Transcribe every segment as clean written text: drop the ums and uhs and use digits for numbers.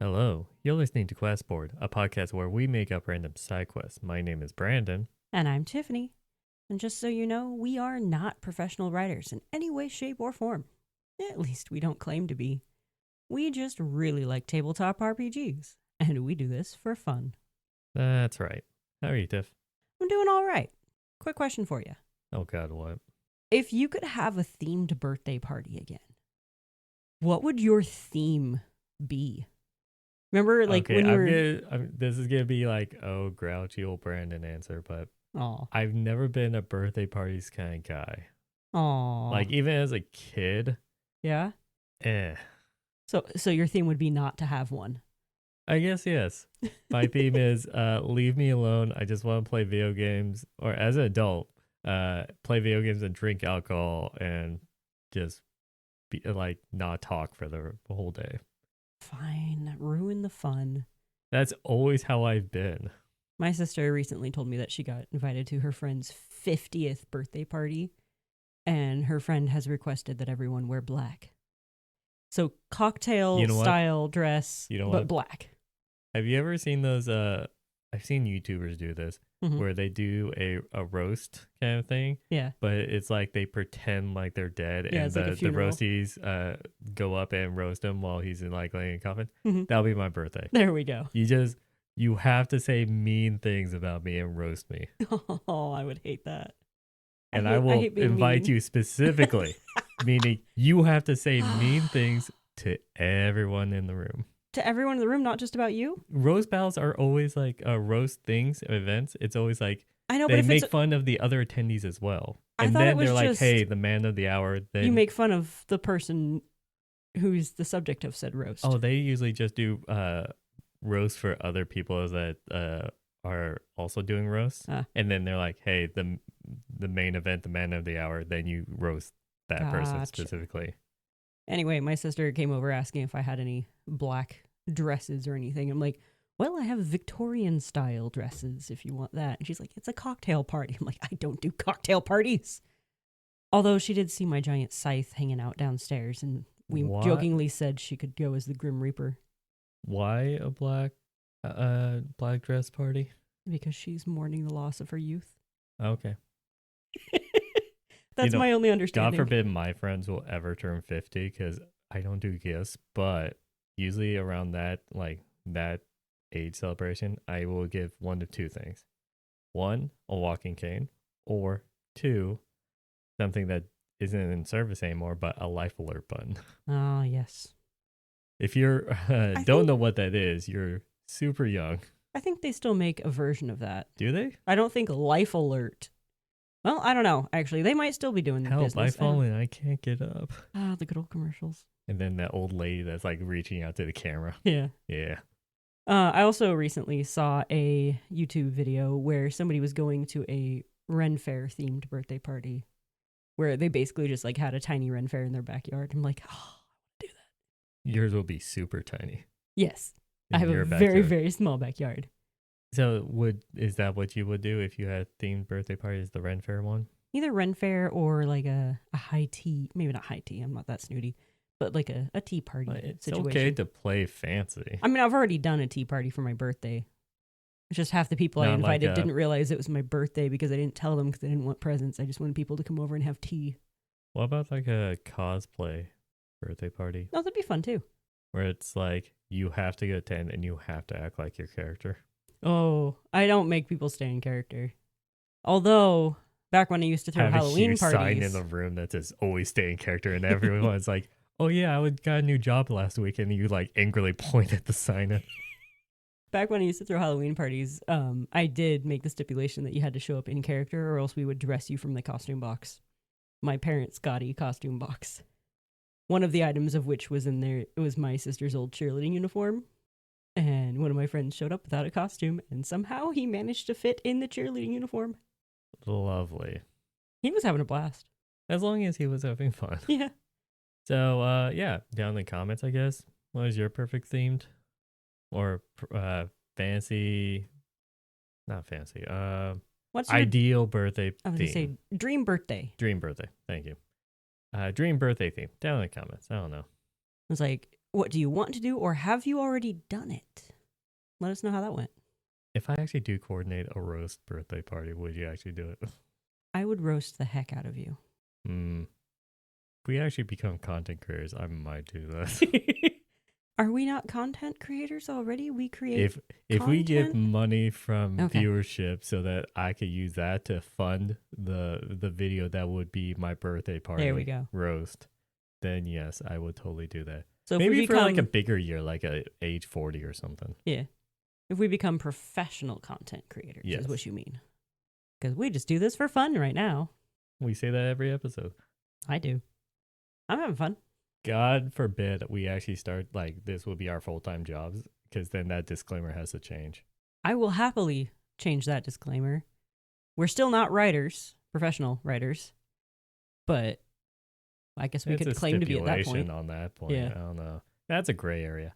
Hello, you're listening to Questboard, a podcast where we make up random side quests. My name is Brandon. And I'm Tiffany. And just so you know, we are not professional writers in any way, shape, or form. At least we don't claim to be. We just really like tabletop RPGs, and we do this for fun. That's right. How are you, Tiff? I'm doing all right. Quick question for you. Oh God, what? If you could have a themed birthday party again, what would your theme be? Remember, Okay, when you were... this is gonna be like, oh, grouchy old Brandon answer, but Aw. I've never been a birthday parties kind of guy. Aw. Like even as a kid, Yeah? eh. So your theme would be not to have one. I guess yes. My theme is leave me alone. I just want to play video games, or as an adult, play video games and drink alcohol and just be like not talk for the whole day. Fine. Ruin the fun. That's always how I've been. My sister recently told me that she got invited to her friend's 50th birthday party, and her friend has requested that everyone wear black. So cocktail style dress, but black. Have you ever seen those? I've seen YouTubers do this, where they do a roast kind of thing. Yeah. But it's like they pretend like they're dead, and the roasties go up and roast him while he's in like laying in a coffin. That'll be my birthday. There we go. You have to say mean things about me and roast me. Oh, I would hate that. And I will invite you specifically, meaning you have to say mean things to everyone in the room. To everyone in the room, not just about you? Roast battles are always like roast things, events. It's always like, I know, they but make fun of the other attendees as well. And then they're like, hey, the man of the hour. Then you make fun of the person who's the subject of said roast. Oh, they usually just do roast for other people that are also doing roasts. And then they're like, hey, the main event, the man of the hour, then you roast that person specifically. Anyway, my sister came over asking if I had any black dresses or anything. I'm like, well, I have Victorian style dresses if you want that. And she's like, it's a cocktail party. I'm like, I don't do cocktail parties. Although she did see my giant scythe hanging out downstairs, and we jokingly said she could go as the Grim Reaper. Why a black dress party? Because she's mourning the loss of her youth. Okay. That's my only understanding. God forbid my friends will ever turn 50 because I don't do gifts, but usually around that age celebration, I will give one of two things. One, a walking cane, or two, something that isn't in service anymore, but a life alert button. Oh, yes. If you don't know what that is, you're super young. I think they still make a version of that. Do they? I don't think life alert. Well, I don't know. Actually, they might still be doing the business. Help, I fallen. I can't get up. Ah, the good old commercials. And then that old lady that's like reaching out to the camera. Yeah. Yeah. I also recently saw a YouTube video where somebody was going to a Ren Fair themed birthday party where they basically just like had a tiny Ren Fair in their backyard. I'm like, oh, I want to do that. Yours will be super tiny. Yes. I have a very, very small backyard. So is that what you would do if you had themed birthday parties, the Ren Fair one? Either Ren Fair or like a high tea, maybe not high tea, I'm not that snooty, but like a tea party it's situation. It's okay to play fancy. I mean, I've already done a tea party for my birthday. It's just half the people I invited didn't realize it was my birthday because I didn't tell them because I didn't want presents. I just wanted people to come over and have tea. What about like a cosplay birthday party? Oh, that'd be fun too. Where it's like you have to attend and you have to act like your character. Oh, I don't make people stay in character. Although, back when I used to throw Halloween parties... Have a huge sign in the room that says, always stay in character, and everyone's like, oh yeah, I got a new job last week, and you like angrily point at the sign. Back when I used to throw Halloween parties, I did make the stipulation that you had to show up in character, or else we would dress you from the costume box. My parents' gaudy costume box. One of the items of which was in there, it was my sister's old cheerleading uniform. And one of my friends showed up without a costume, and somehow he managed to fit in the cheerleading uniform. Lovely. He was having a blast. As long as he was having fun. Yeah. So, yeah, down in the comments, I guess. What is your perfect themed? Or fancy? Not fancy. What's your ideal birthday theme? I was going to say dream birthday. Dream birthday. Thank you. Dream birthday theme. Down in the comments. I don't know. It's like, What do you want to do, or have you already done it? Let us know how that went. If I actually do coordinate a roast birthday party, would you actually do it? I would roast the heck out of you. If we actually become content creators, I might do this. Are we not content creators already? We create if we get content? money from Okay. viewership so that I could use that to fund the video that would be my birthday party There we go. roast, then yes, I would totally do that. So if Maybe we for become, like a bigger year, like a age 40 or something. yeah, if we become professional content creators, Yes. is what you mean. Because we just do this for fun right now. We say that every episode. I do. I'm having fun. God forbid we actually start like this will be our full-time jobs, because then that disclaimer has to change. I will happily change that disclaimer. We're still not writers, professional writers, but I guess we It's could a claim to be at that stipulation point. on that point. Yeah. I don't know. That's a gray area.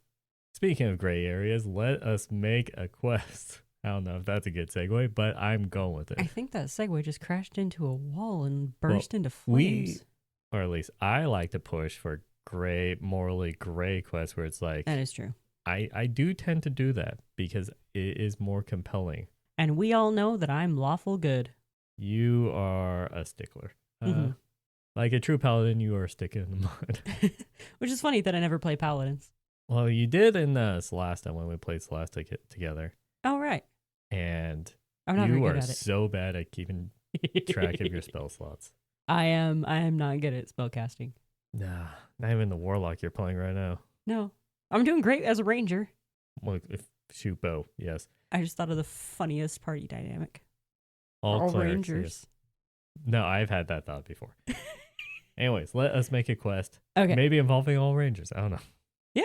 Speaking of gray areas, let us make a quest. I don't know if that's a good segue, but I'm going with it. I think that segue just crashed into a wall and burst into flames. Or at least I like to push for gray, morally gray quests where it's like, That is true. I do tend to do that because it is more compelling. And we all know that I'm lawful good. You are a stickler. Mhm. Like a true paladin, you are sticking in the mud. Which is funny that I never play paladins. Well, you did in Celesta when we played Celesta together. Oh, right. And I'm not very you good are at it. so bad at keeping track of your spell slots. I am not good at spellcasting. Nah, not even the warlock you're playing right now. No. I'm doing great as a ranger. Well, shoot bow, yes. I just thought of the funniest party dynamic. All clerics, rangers. yes. No, I've had that thought before. Anyways, let us make a quest. Okay. Maybe involving all rangers. I don't know. Yeah.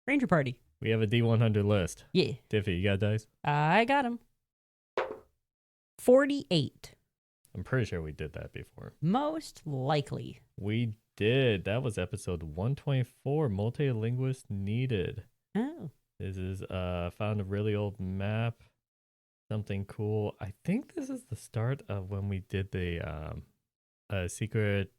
Ranger party. We have a D100 list. Yeah. Diffie, you got dice? I got him. 48. I'm pretty sure we did that before. Most likely. We did. That was episode 124, Multilinguist Needed. Oh. This is found a really old map. Something cool. I think this is the start of when we did the secret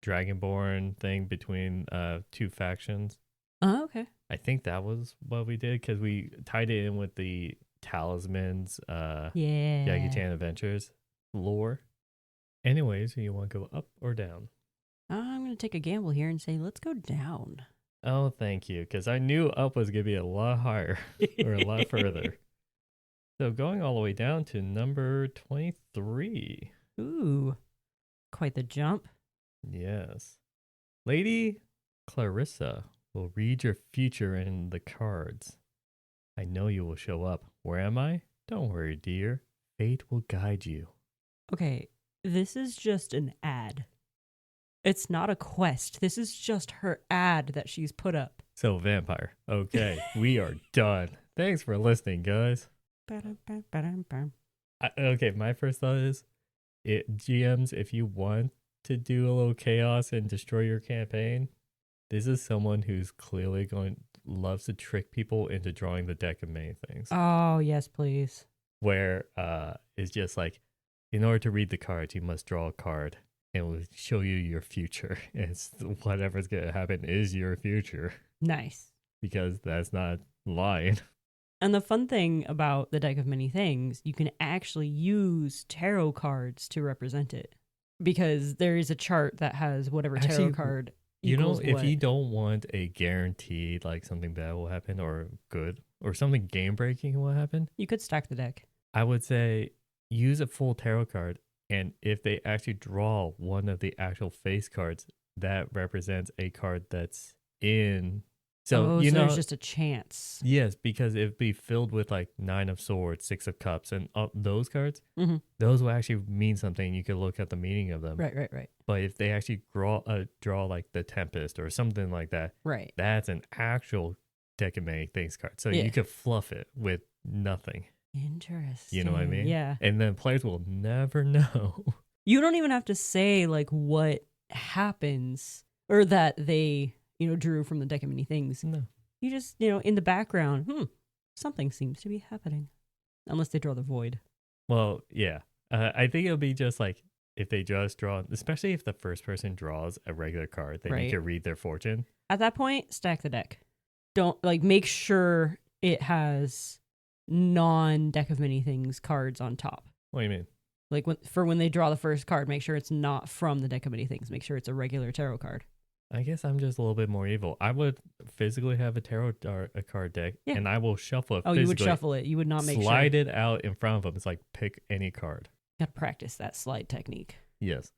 Dragonborn thing between two factions. Oh, okay. I think that was what we did because we tied it in with the talismans, Yeah. Yagi-chan Adventures lore. Anyways, you want to go up or down? I'm going to take a gamble here and say, let's go down. Oh, thank you, because I knew up was going to be a lot higher or a lot further. So going all the way down to number 23. Ooh. Quite the jump. Yes. Lady Clarissa will read your future in the cards. I know you will show up. Where am I? Don't worry, dear. Fate will guide you. Okay, this is just an ad. It's not a quest. This is just her ad that she's put up. So, vampire. Okay, we are done. Thanks for listening, guys. Okay, my first thought is, GMs, if you want to do a little chaos and destroy your campaign, this is someone who's clearly loves to trick people into drawing the deck of many things. Oh, yes, please. Where it's just like, in order to read the cards, you must draw a card and it will show you your future. And whatever's going to happen is your future Nice. because that's not lying. And the fun thing about the deck of many things, you can actually use tarot cards to represent it. Because there is a chart that has whatever tarot Actually, card You know, equals if what. you don't want a guaranteed, like something bad will happen or good or something game breaking will happen, You could stack the deck. I would say use a full tarot card. And if they actually draw one of the actual face cards, that represents a card that's in. So, you know, there's just a chance. yes, because it'd be filled with like 9 of Swords, 6 of Cups, and those cards, Mm-hmm. those will actually mean something. You could look at the meaning of them. Right. But if they actually draw like the Tempest or something like that, Right. that's an actual deck of many things card. So Yeah. you could fluff it with nothing. Interesting. You know what I mean? Yeah. And then players will never know. You don't even have to say like what happens or that they, drew from the deck of many things. No. You just, in the background, something seems to be happening. Unless they draw the void. Well, yeah. I think it'll be just like if they just draw, especially if the first person draws a regular card, then you Right. can read their fortune. At that point, stack the deck. Don't like make sure it has non-deck of many things cards on top. What do you mean? Like when they draw the first card, make sure it's not from the deck of many things. Make sure it's a regular tarot card. I guess I'm just a little bit more evil. I would physically have a a card deck, Yeah. and I will shuffle it. Oh, physically, you would shuffle it. You would not make slide sure. it out in front of them. It's like pick any card. Gotta practice that slide technique. Yes.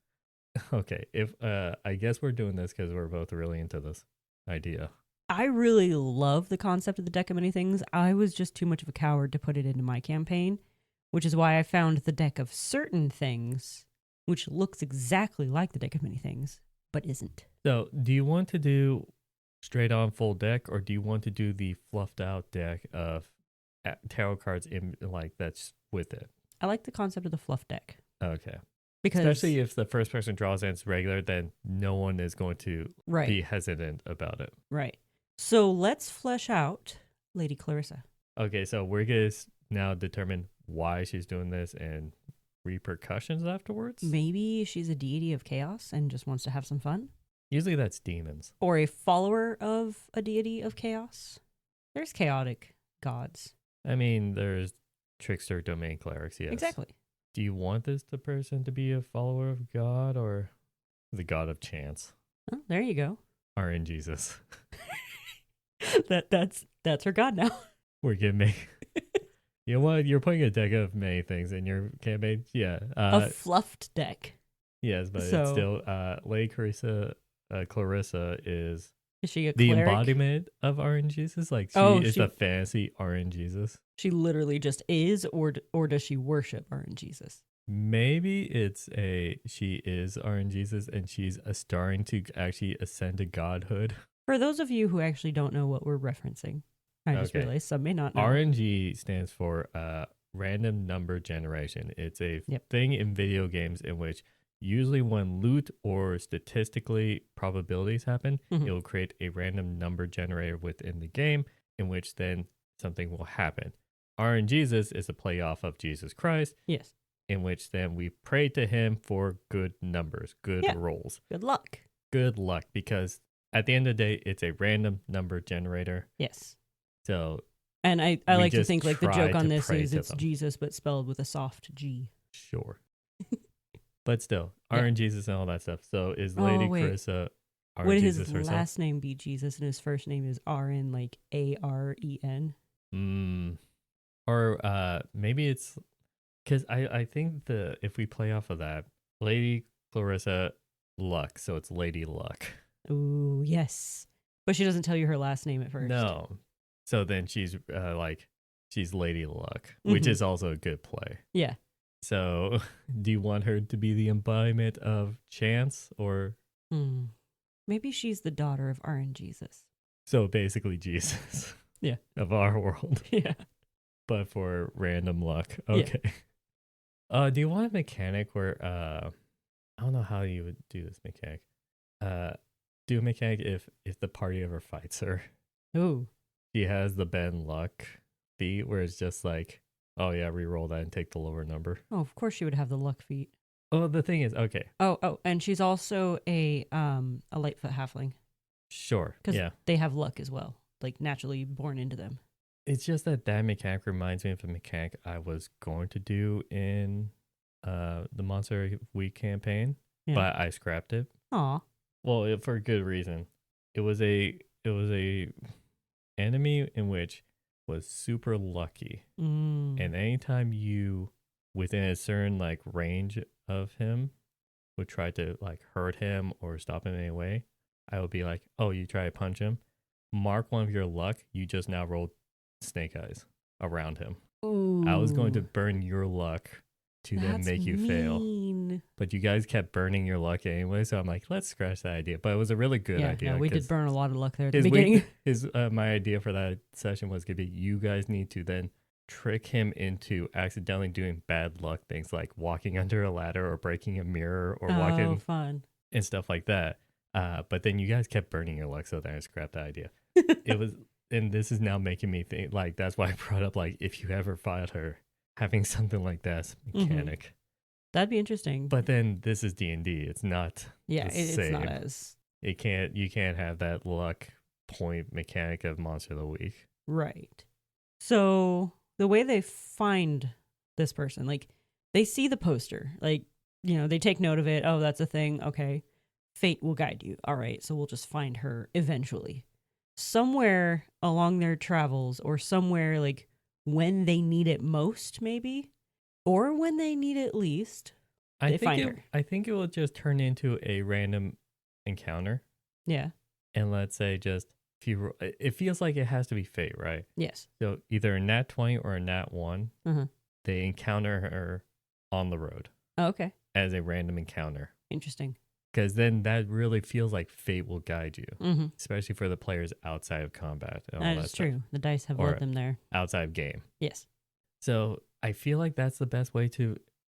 Okay. If I guess we're doing this because we're both really into this idea. I really love the concept of the deck of many things. I was just too much of a coward to put it into my campaign, which is why I found the deck of certain things, which looks exactly like the deck of many things, but isn't. So, do you want to do straight on full deck, or do you want to do the fluffed out deck of tarot cards in like that's with it? I like the concept of the fluff deck Okay. because Especially if the first person draws and it's regular, then no one is going to right, be hesitant about it. right. So let's flesh out Lady Clarissa. Okay, so we're going to now determine why she's doing this and repercussions afterwards. Maybe she's a deity of chaos and just wants to have some fun, Usually that's demons. or a follower of a deity of chaos. There's chaotic gods. I mean, there's trickster domain clerics, yes. Exactly. Do you want this the person to be a follower of God or the god of chance? Oh, there you go. RNGesus. That's her god now. We're gonna make. You know what? You're putting a deck of many things in your campaign. Yeah. A fluffed deck. Yes, but So- it's still Lady Clarissa is Is she a the cleric? embodiment of RNGesus. Like she is the fancy RNGesus. She literally just is, or does she worship RNGesus? Maybe it's she is RNGesus and she's starting to actually ascend to godhood. For those of you who actually don't know what we're referencing, I just Okay. realized some may not know. RNG stands for random number generation. It's a Yep. thing in video games in which usually when loot or statistically probabilities happen, Mhm. it will create a random number generator within the game in which then something will happen. RNGesus is a play off of Jesus Christ, Yes. in which then we pray to him for good numbers, good Yeah. rolls, Good luck. good luck, because at the end of the day, it's a random number generator. Yes. So And I We like to just think like the try joke on to this pray is to it's them. Jesus but spelled with a soft G. sure. But still, Yeah. RNGesus and all that stuff. So is Lady wait. Clarissa Would his RNGesus herself? last name be Jesus and his first name is RN, like AREN? Or maybe it's because I think if we play off of that, Lady Clarissa Luck, so it's Lady Luck. Ooh, yes. But she doesn't tell you her last name at first. No. So then she's she's Lady Luck, which Mhm. is also a good play. Yeah. So do you want her to be the embodiment of chance or Maybe she's the daughter of RNGesus. so basically Jesus? Yeah. Of our world, Yeah. but for random luck. Yeah. Okay. Do you want a mechanic where I don't know how you would do this mechanic. Do a mechanic if the party ever fights her. Ooh. She has the Ben Luck feat where it's just like, oh yeah, re-roll that and take the lower number. Oh, of course she would have the luck feat. Oh, the thing is, okay, Oh, and she's also a Lightfoot halfling sure, because yeah. they have luck as well, like naturally born into them. It's just that mechanic reminds me of a mechanic I was going to do in the Monster Week campaign, Yeah. but I scrapped it. Aw. Well, for good reason. It was a enemy in which was super lucky, and anytime you within a certain like range of him would try to like hurt him or stop him in any way, I would be like, oh, you try to punch him, mark one of your luck, you just now rolled snake eyes around him. Ooh. I was going to burn your luck to then That's make you fail. mean. But you guys kept burning your luck anyway, so I'm like, let's scratch that idea. But it was a really good idea. Yeah, we did 'cause burn a lot of luck there at the his beginning. my idea for that session was going to be you guys need to then trick him into accidentally doing bad luck things like walking under a ladder or breaking a mirror or Oh, walking fun. and stuff like that. But then you guys kept burning your luck, so then I scrapped that idea. It was, and this is now making me think like that's why I brought up like if you ever fought her, having something like that as a mechanic. That'd be interesting. But then this is D&D. It's not Yeah, the it's not same. as You can't have that luck point mechanic of Monster of the Week. right. So the way they find this person, like they see the poster, like, you know, they take note of it. Oh, that's a thing. Okay. Fate will guide you. All right. So we'll just find her eventually. Somewhere along their travels, or somewhere like when they need it most, maybe, or when they need it least, they find her. I think it will just turn into a random encounter. Yeah. And let's say just if you, it feels like it has to be fate, right? Yes. So either a nat 20 or a nat 1, Uh-huh. they encounter her on the road Oh, okay. as a random encounter. Interesting. Because then that really feels like fate will guide you, Mm-hmm. especially for the players outside of combat and all That that is stuff, true. The dice have Or- led them there. outside of game. Yes. So I feel like that's the best way to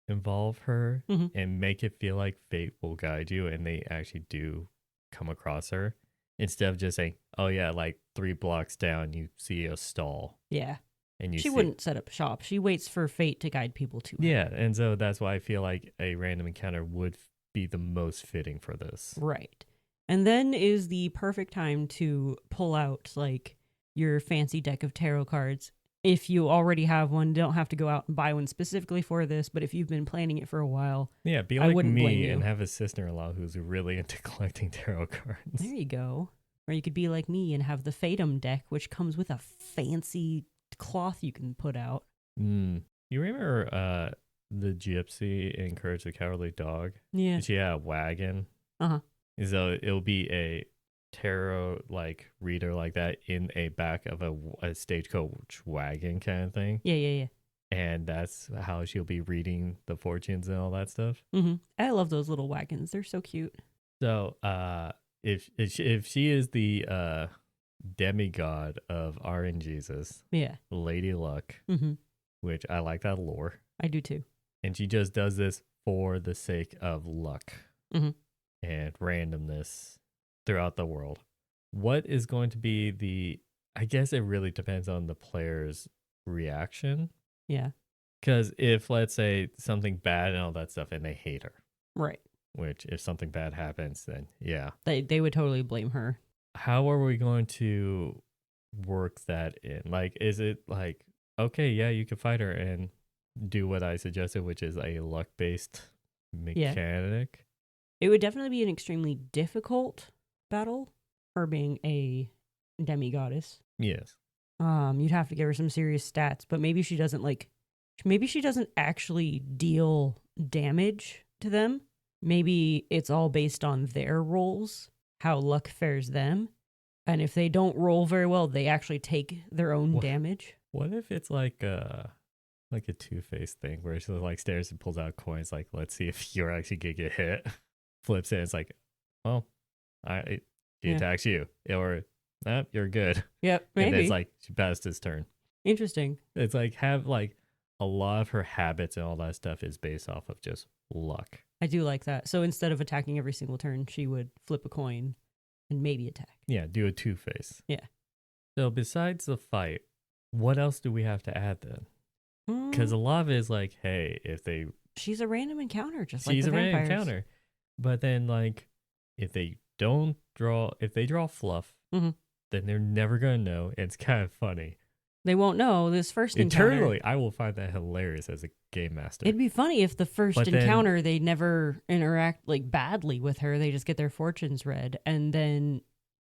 involve her Mm-hmm. and make it feel like fate will guide you, and they actually do come across her instead of just saying, "Oh yeah, like 3 blocks down, you see a stall." Yeah. And She wouldn't set up shop. She waits for fate to guide people to her. Yeah, and so that's why I feel like a random encounter would be the most fitting for this. Right. And then is the perfect time to pull out like your fancy deck of tarot cards. If you already have one, don't have to go out and buy one specifically for this, but if you've been planning it for a while, Yeah, be I like wouldn't blame me you. and have a sister-in-law who's really into collecting tarot cards. there you go. Or you could be like me and have the Fatum deck, which comes with a fancy cloth you can put out. You remember the gypsy in Courage the Cowardly Dog? Yeah. She had a wagon. Uh-huh. So it'll be a tarot like reader like that in a back of a stagecoach wagon kind of thing. Yeah. And that's how she'll be reading the fortunes and all that stuff. Mm-hmm. I love those little wagons. They're so cute. So if she is the demigod of RNGesus, Yeah. Lady Luck, Mm-hmm. which I like that lore, I do too. and she just does this for the sake of luck Mm-hmm. and randomness throughout the world. What is going to be the? I guess it really depends on the player's reaction. Yeah. Because if, let's say, something bad and all that stuff, and they hate her, Right. which if something bad happens, then yeah. They would totally blame her. How are we going to work that in? Like, is it like, okay, yeah, you can fight her and do what I suggested, which is a luck-based mechanic? It would definitely be an extremely difficult battle, her being a demigoddess. Yes. You'd have to give her some serious stats, but maybe she doesn't actually deal damage to them. Maybe it's all based on their rolls, how luck fares them. And if they don't roll very well, they actually take their own damage. What if it's like a Two-Face thing where she like stares and pulls out coins, like, let's see if you're actually gonna get hit. Flips it, and it's like, well, she attacks you, or you're good. Yep, maybe. And it's like she passed his turn. Interesting. It's like have like a lot of her habits and all that stuff is based off of just luck. I do like that. So instead of attacking every single turn, she would flip a coin and maybe attack. Yeah, do a Two-Face. Yeah. So besides the fight, what else do we have to add then? Because a lot of it is like, hey, she's a random encounter, just like she's the a random vampires. encounter. But then like if they draw fluff, mm-hmm. then they're never gonna know. It's kind of funny. They won't know this first encounter. Internally, I will find that hilarious as a game master. It'd be funny if the first But encounter they never interact like badly with her. They just get their fortunes read, and then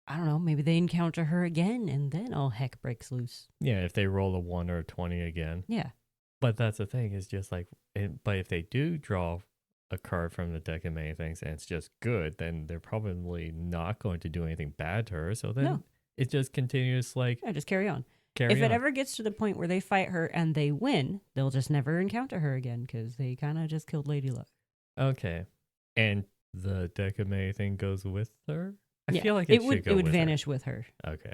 I don't know. Maybe they encounter her again, and then all heck breaks loose. Yeah, if they roll a 1 or a 20 again. Yeah. But that's the thing, is just like, but if they do draw a card from the deck of many things and it's just good, then they're probably not going to do anything bad to her. So then it just continues like, yeah, just carry on. If it ever gets to the point where they fight her and they win, they'll just never encounter her again because they kind of just killed Lady Luck. Okay. And the deck of many thing goes with her? I Yeah, feel like it should go would with vanish with her. Okay.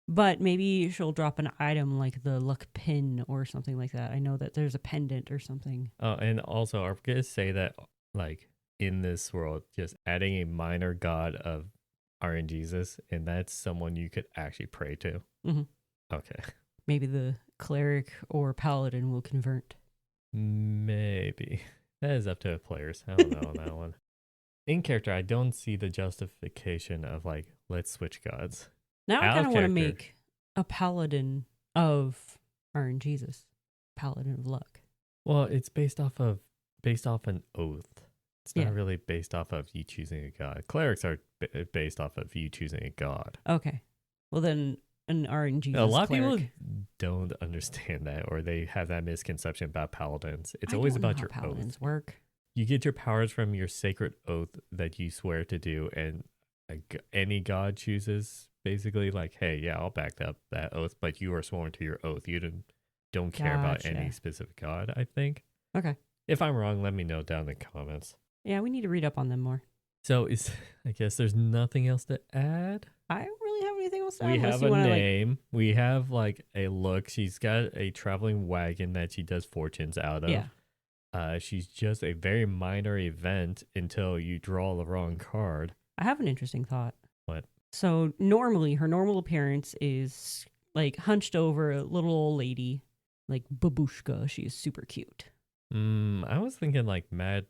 But maybe she'll drop an item like the luck pin or something like that. I know that there's a pendant or something. Oh, and also, I'm going to say that, like, in this world, just adding a minor god of RNGesus, and that's someone you could actually pray to. Mm-hmm. Okay. Maybe the cleric or paladin will convert. Maybe. That is up to the players. I don't know on that one. In character, I don't see the justification of like, let's switch gods. Now I Out kind of of want to character. make a paladin of RNGesus. Paladin of luck. Well, it's based off an oath. It's Yeah. not really based off of you choosing a god. Clerics are based off of you choosing a god. Okay. Well, then an RNGesus A lot cleric. of people don't understand that, or they have that misconception about paladins. It's I always don't know about how your paladins oath. work. You get your powers from your sacred oath that you swear to do, and any god chooses basically like, hey, yeah, I'll back up that oath, but you are sworn to your oath. You don't care about any Gotcha. specific god, I think. Okay. If I'm wrong, let me know down in the comments. Yeah, we need to read up on them more. So I guess there's nothing else to add. I don't really have anything else to add We unless have you a want to name. We have like a look. She's got a traveling wagon that she does fortunes out of. Yeah. She's just a very minor event until you draw the wrong card. I have an interesting thought. What? So normally her normal appearance is like hunched over a little old lady, like babushka. She is super cute. I was thinking like Mad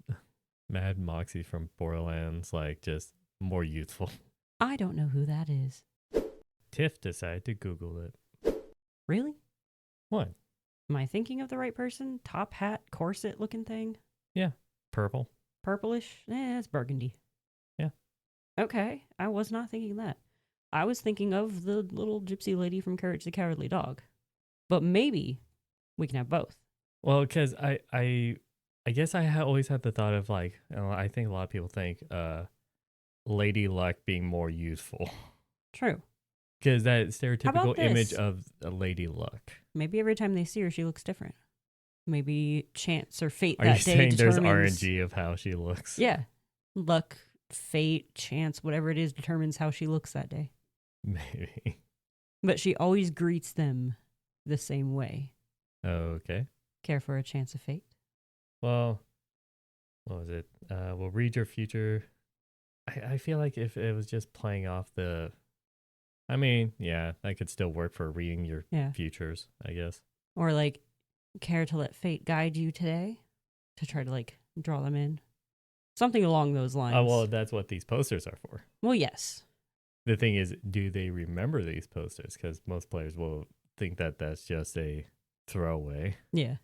Moxie from Borderlands, like just more youthful. I don't know who that is. Tiff decided to Google it. Really? What? Am I thinking of the right person? Top hat, corset looking thing? Purple. Purplish? It's burgundy. Yeah. Okay, I was not thinking that. I was thinking of the little gypsy lady from Courage the Cowardly Dog. But maybe we can have both. Well, because I guess I always had the thought of like, I think a lot of people think Lady Luck being more youthful. True. Because that stereotypical image this? of a Lady Luck. Maybe every time they see her, she looks different. Maybe chance or fate Are you that day saying there's determines... RNG of how she looks? Yeah. Luck, fate, chance, whatever it is determines how she looks that day. Maybe. But she always greets them the same way. Okay. Care for a chance of fate? Well, what was it? We'll read your future. I feel like if it was just playing off the... I mean, yeah, that could still work for reading your futures, I guess. Or like, care to let fate guide you today? To try to like draw them in? Something along those lines. Oh, well, that's what these posters are for. Well, yes. The thing is, do they remember these posters? Because most players will think that that's just a throwaway. Yeah.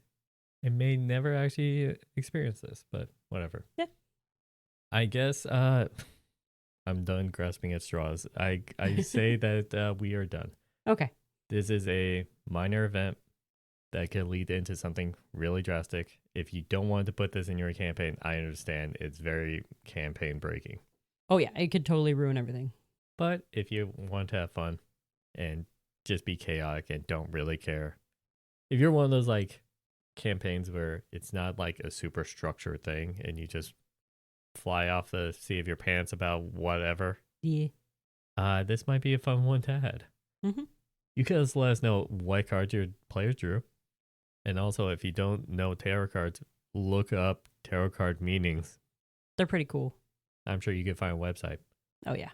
And may never actually experience this, but whatever. Yeah. I guess I'm done grasping at straws. I say that we are done. Okay. This is a minor event that could lead into something really drastic. If you don't want to put this in your campaign, I understand. It's very campaign breaking. Oh, yeah. It could totally ruin everything. But if you want to have fun and just be chaotic and don't really care, if you're one of those like campaigns where it's not like a super structured thing and you just fly off the seat of your pants about whatever, Yeah. This might be a fun one to add. Mm-hmm. You can just let us know what cards your players drew. And also, if you don't know tarot cards, look up tarot card meanings. They're pretty cool. I'm sure you can find a website. Oh, yeah.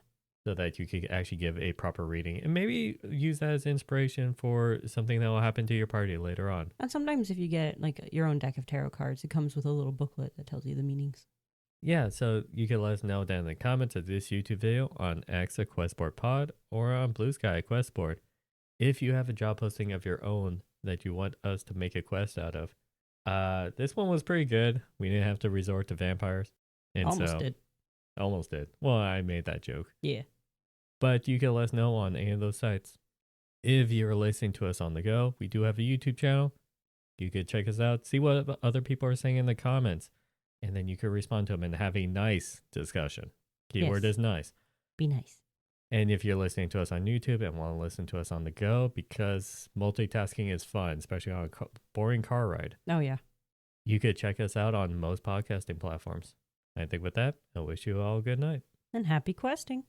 So that you could actually give a proper reading and maybe use that as inspiration for something that will happen to your party later on. And sometimes if you get like your own deck of tarot cards, it comes with a little booklet that tells you the meanings. Yeah, so you can let us know down in the comments of this YouTube video on X a Questboard Pod or on Blue Sky Questboard. If you have a job posting of your own that you want us to make a quest out of. This one was pretty good. We didn't have to resort to vampires. And Almost did. Almost did. Well, I made that joke. Yeah. But you can let us know on any of those sites. If you're listening to us on the go, we do have a YouTube channel. You could check us out, see what other people are saying in the comments, and then you could respond to them and have a nice discussion. Keyword is nice. Be nice. And if you're listening to us on YouTube and want to listen to us on the go, because multitasking is fun, especially on a boring car ride. Oh, yeah. You could check us out on most podcasting platforms. I think with that, I wish you all a good night. And happy questing.